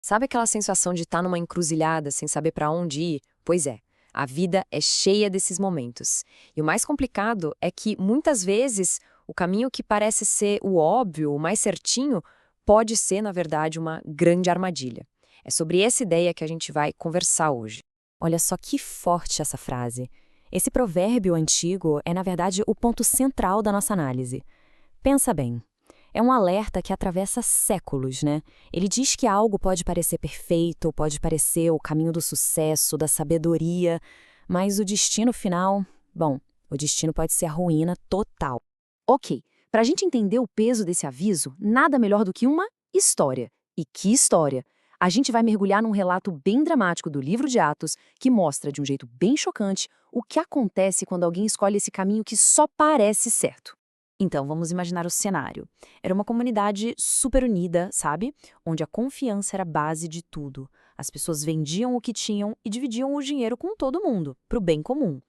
Sabe aquela sensação de estar numa encruzilhada sem saber para onde ir? Pois é, a vida é cheia desses momentos. E o mais complicado é que, muitas vezes, o caminho que parece ser o óbvio, o mais certinho, pode ser, na verdade, uma grande armadilha. É sobre essa ideia que a gente vai conversar hoje. Olha só que forte essa frase. Esse provérbio antigo é, na verdade, o ponto central da nossa análise. Pensa bem. É um alerta que atravessa séculos, né? Ele diz que algo pode parecer perfeito, pode parecer o caminho do sucesso, da sabedoria, mas o destino final, bom, o destino pode ser a ruína total. Ok, para a gente entender o peso desse aviso, nada melhor do que uma história. E que história! A gente vai mergulhar num relato bem dramático do livro de Atos, que mostra, de um jeito bem chocante, o que acontece quando alguém escolhe esse caminho que só parece certo. Então, vamos imaginar o cenário. Era uma comunidade super unida, sabe? Onde a confiança era a base de tudo. As pessoas vendiam o que tinham e dividiam o dinheiro com todo mundo, para o bem comum.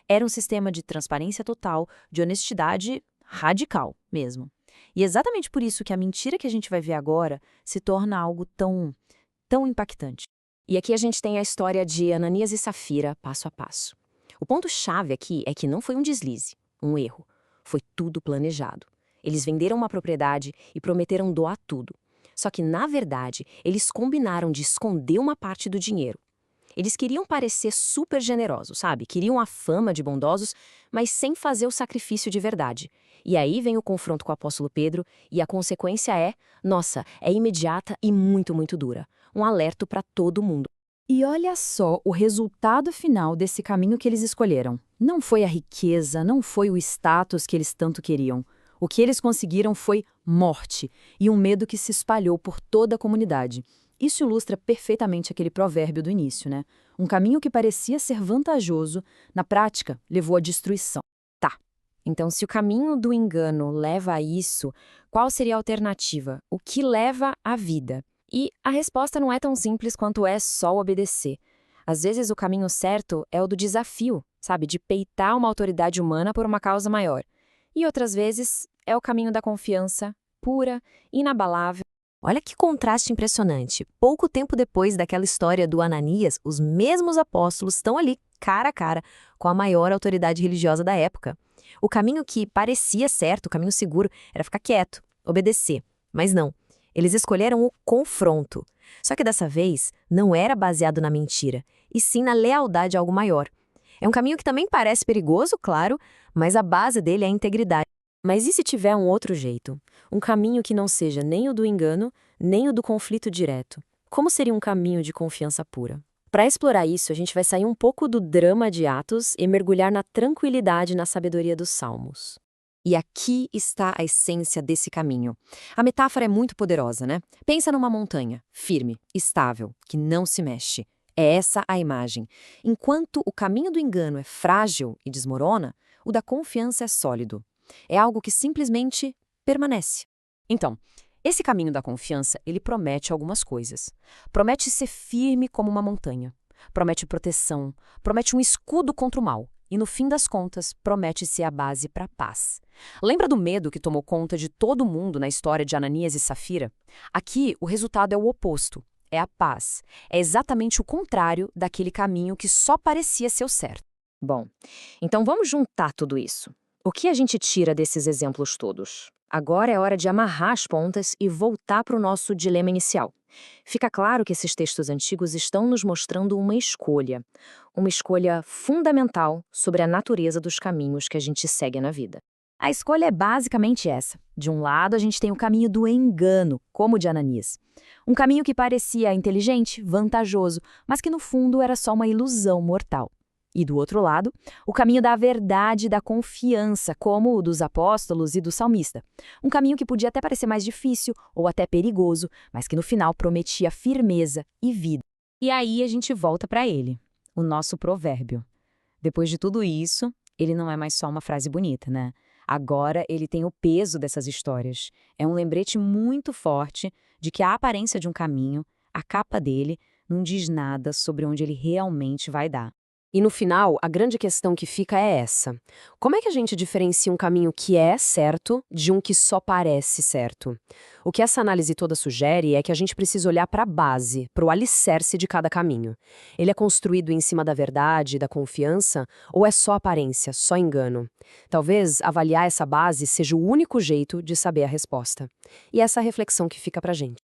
Era um sistema de transparência total, de honestidade radical mesmo. E é exatamente por isso que a mentira que a gente vai ver agora se torna algo tão impactante. E aqui a gente tem a história de Ananias e Safira, passo a passo. O ponto-chave aqui é que não foi um deslize, um erro. Foi tudo planejado. Eles venderam uma propriedade e prometeram doar tudo. Só que, na verdade, eles combinaram de esconder uma parte do dinheiro. Eles queriam parecer super generosos, sabe? Queriam a fama de bondosos, mas sem fazer o sacrifício de verdade. E aí vem o confronto com o apóstolo Pedro, e a consequência nossa, é imediata e muito dura. Um alerto para todo mundo. E olha só o resultado final desse caminho que eles escolheram. Não foi a riqueza, não foi o status que eles tanto queriam. O que eles conseguiram foi morte e um medo que se espalhou por toda a comunidade. Isso ilustra perfeitamente aquele provérbio do início, né? Um caminho que parecia ser vantajoso, na prática, levou à destruição. Tá. Então, se o caminho do engano leva a isso, qual seria a alternativa? O que leva à vida? E a resposta não é tão simples quanto é só obedecer. Às vezes o caminho certo é o do desafio, sabe? De peitar uma autoridade humana por uma causa maior. E outras vezes é o caminho da confiança, pura, inabalável. Olha que contraste impressionante. Pouco tempo depois daquela história do Ananias, os mesmos apóstolos estão ali, cara a cara, com a maior autoridade religiosa da época. O caminho que parecia certo, o caminho seguro, era ficar quieto, obedecer. Mas não. Eles escolheram o confronto. Só que dessa vez, não era baseado na mentira, e sim na lealdade a algo maior. É um caminho que também parece perigoso, claro, mas a base dele é a integridade. Mas e se tiver um outro jeito? Um caminho que não seja nem o do engano, nem o do conflito direto? Como seria um caminho de confiança pura? Para explorar isso, a gente vai sair um pouco do drama de Atos e mergulhar na tranquilidade e na sabedoria dos Salmos. E aqui está a essência desse caminho. A metáfora é muito poderosa, né? Pensa numa montanha, firme, estável, que não se mexe. É essa a imagem. Enquanto o caminho do engano é frágil e desmorona, o da confiança é sólido. É algo que simplesmente permanece. Então, esse caminho da confiança, ele promete algumas coisas. Promete ser firme como uma montanha. Promete proteção. Promete um escudo contra o mal. E, no fim das contas, promete ser a base para a paz. Lembra do medo que tomou conta de todo mundo na história de Ananias e Safira? Aqui, o resultado é o oposto. É a paz. É exatamente o contrário daquele caminho que só parecia ser o certo. Bom, então vamos juntar tudo isso. O que a gente tira desses exemplos todos? Agora é hora de amarrar as pontas e voltar para o nosso dilema inicial. Fica claro que esses textos antigos estão nos mostrando uma escolha fundamental sobre a natureza dos caminhos que a gente segue na vida. A escolha é basicamente essa. De um lado, a gente tem o caminho do engano, como o de Ananias. Um caminho que parecia inteligente, vantajoso, mas que no fundo era só uma ilusão mortal. E do outro lado, o caminho da verdade e da confiança, como o dos apóstolos e do salmista. Um caminho que podia até parecer mais difícil ou até perigoso, mas que no final prometia firmeza e vida. E aí a gente volta para ele, o nosso provérbio. Depois de tudo isso, ele não é mais só uma frase bonita, né? Agora ele tem o peso dessas histórias. É um lembrete muito forte de que a aparência de um caminho, a capa dele, não diz nada sobre onde ele realmente vai dar. E no final, a grande questão que fica é essa. Como é que a gente diferencia um caminho que é certo de um que só parece certo? O que essa análise toda sugere é que a gente precisa olhar para a base, para o alicerce de cada caminho. Ele é construído em cima da verdade, da confiança, ou é só aparência, só engano? Talvez avaliar essa base seja o único jeito de saber a resposta. E essa é a reflexão que fica pra gente.